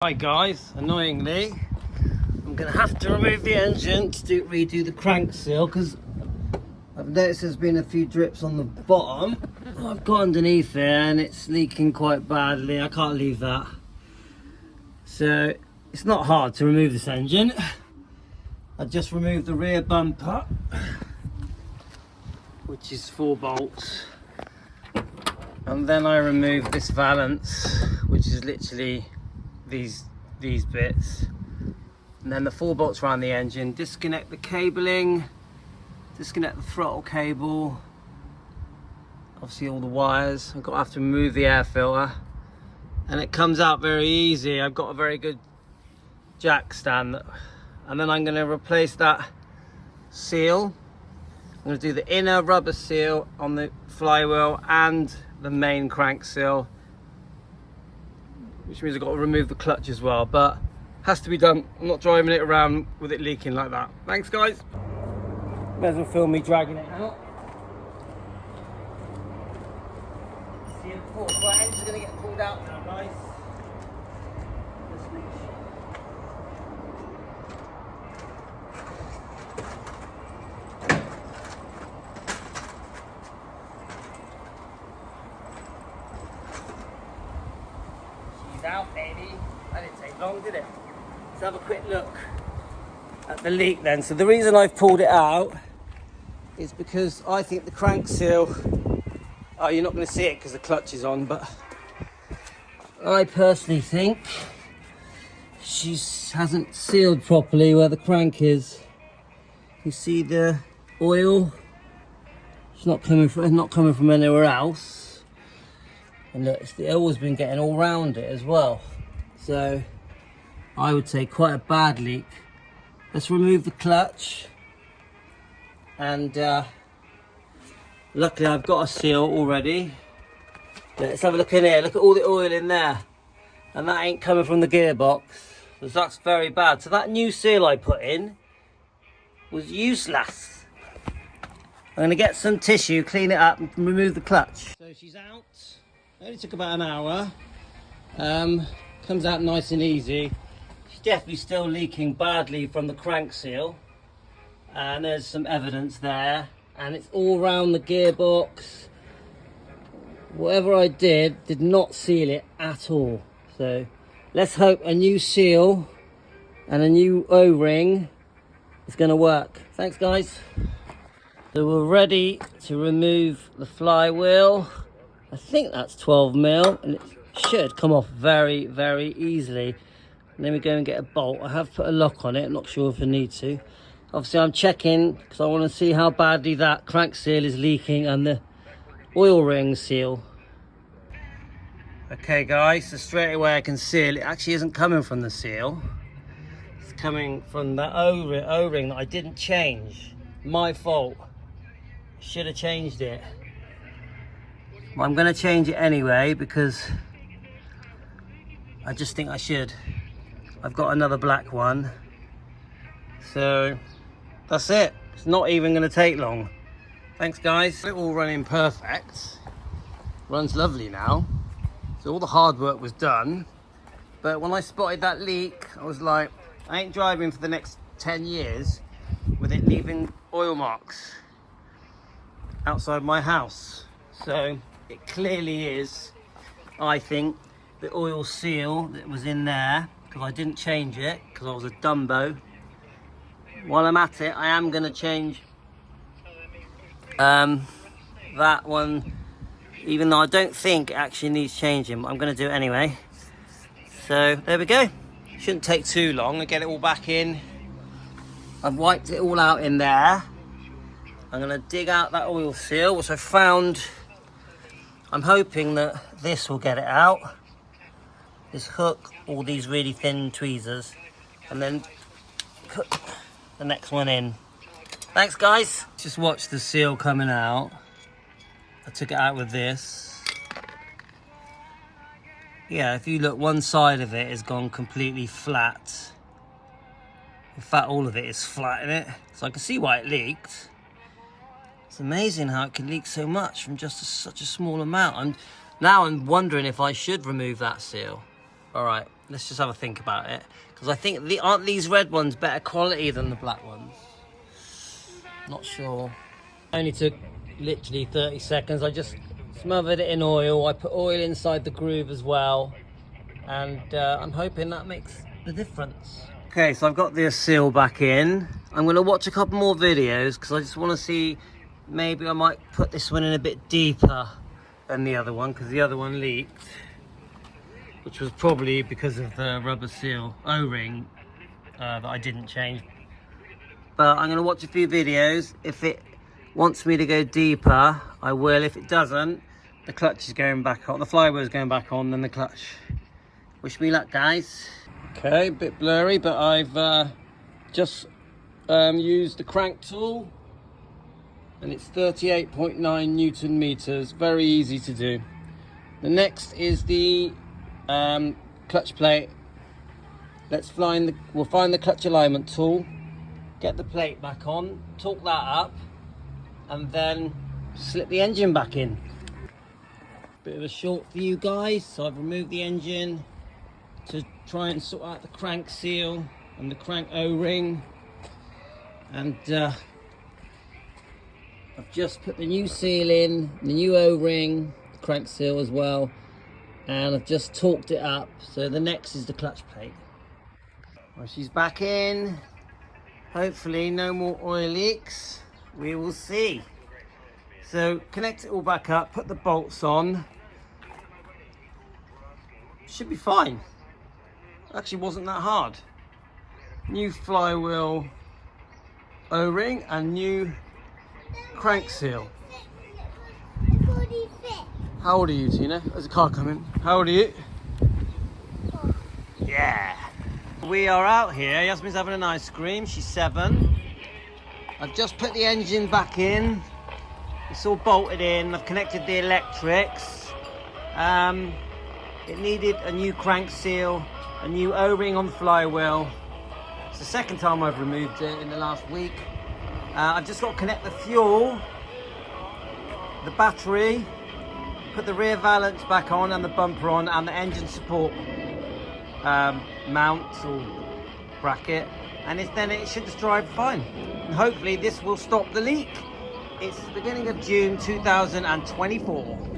Hi guys, annoyingly, I'm going to have to remove the engine to redo the crank seal because I've noticed there's been a few drips on the bottom. I've got underneath there and it's leaking quite badly. I can't leave that. So it's not hard to remove this engine. I just removed the rear bumper, which is 4 bolts. And then I removed this valance, which is literally these bits, and then the 4 bolts around the engine. Disconnect the cabling, disconnect the throttle cable, obviously all the wires. I've got to have to remove the air filter, and it comes out very easy. I've got a very good jack stand, and then I'm going to replace that seal. I'm going to do the inner rubber seal on the flywheel and the main crank seal, which means I've got to remove the clutch as well, but has to be done. I'm not driving it around with it leaking like that. Thanks guys. May as well film me dragging it out. See it before. Right, engine's gonna get pulled out now, guys. Let's make sure. Out, baby. That didn't take long, did it? Let's have a quick look at the leak then. So the reason I've pulled it out is because I think the crank seal, oh, you're not going to see it because the clutch is on, but I personally think she hasn't sealed properly where the crank is. You see the oil? It's not coming from anywhere else. And look, the oil's been getting all around it as well. So I would say quite a bad leak. Let's remove the clutch. And luckily I've got a seal already. Let's have a look in here. Look at all the oil in there. And that ain't coming from the gearbox. So that's very bad. So that new seal I put in was useless. I'm going to get some tissue, clean it up and remove the clutch. So she's out. It only took about an hour. Comes out nice and easy. She's definitely still leaking badly from the crank seal, and there's some evidence there, and it's all around the gearbox. Whatever I did not seal it at all. So let's hope a new seal and a new O-ring is going to work. Thanks guys. So we're ready to remove the flywheel. I think that's 12mm, and it should come off very, very easily. And then we go and get a bolt. I have put a lock on it. I'm not sure if I need to. Obviously, I'm checking because I want to see how badly that crank seal is leaking and the oil ring seal. Okay, guys, so straight away I can seal it actually isn't coming from the seal. It's coming from that O-ring that I didn't change. My fault. Should have changed it. I'm going to change it anyway because I just think I should. I've got another black one. So that's it. It's not even going to take long. Thanks guys. It's all running perfect. Runs lovely now. So all the hard work was done. But when I spotted that leak, I was like, I ain't driving for the next 10 years with it leaving oil marks outside my house. So it clearly is, I think, the oil seal that was in there, because I didn't change it, because I was a Dumbo. While I'm at it, I am going to change that one, even though I don't think it actually needs changing, but I'm going to do it anyway. So there we go. Shouldn't take too long to get it all back in. I've wiped it all out in there. I'm going to dig out that oil seal, which I found. I'm hoping that this will get it out. This hook, all these really thin tweezers, and then put the next one in. Thanks guys. Just watch the seal coming out. I took it out with this. Yeah, if you look, one side of it has gone completely flat. In fact, all of it is flat in it. So I can see why it leaked. It's amazing how it can leak so much from just such a small amount. Now I'm wondering if I should remove that seal. All right, Let's just have a think about it. Because I think, aren't these red ones better quality than the black ones? Not sure. Only took literally 30 seconds. I just smothered it in oil. I put oil inside the groove as well. And I'm hoping that makes the difference. Okay, so I've got the seal back in. I'm going to watch a couple more videos because I just want to see, maybe I might put this one in a bit deeper than the other one, because the other one leaked, which was probably because of the rubber seal O-ring that I didn't change. But I'm going to watch a few videos. If it wants me to go deeper, I will. If it doesn't, the clutch is going back on, the flywheel is going back on, then the clutch. Wish me luck, guys. Okay, a bit blurry, but I've just used the crank tool, and it's 38.9 Newton meters. Very easy to do. The next is the clutch plate. We'll find the clutch alignment tool, get the plate back on, torque that up, and then slip the engine back in. Bit of a short view, guys. So I've removed the engine to try and sort out the crank seal and the crank O-ring, and I've just put the new seal in, the new O-ring, the crank seal as well, and I've just torqued it up. So the next is the clutch plate. Well, she's back in. Hopefully no more oil leaks. We will see. So connect it all back up, put the bolts on. Should be fine. Actually wasn't that hard. New flywheel O-ring and new crank seal. How old are you, Tina? There's a car coming. How old are you? Yeah. We are out here. Yasmin's having an ice cream. She's 7. I've just put the engine back in. It's all bolted in. I've connected the electrics. It needed a new crank seal, a new O-ring on the flywheel. It's the second time I've removed it in the last week. I've just got to connect the fuel, the battery, put the rear valance back on and the bumper on, and the engine support mount or bracket, and then it should just drive fine. And hopefully this will stop the leak. It's the beginning of June 2024.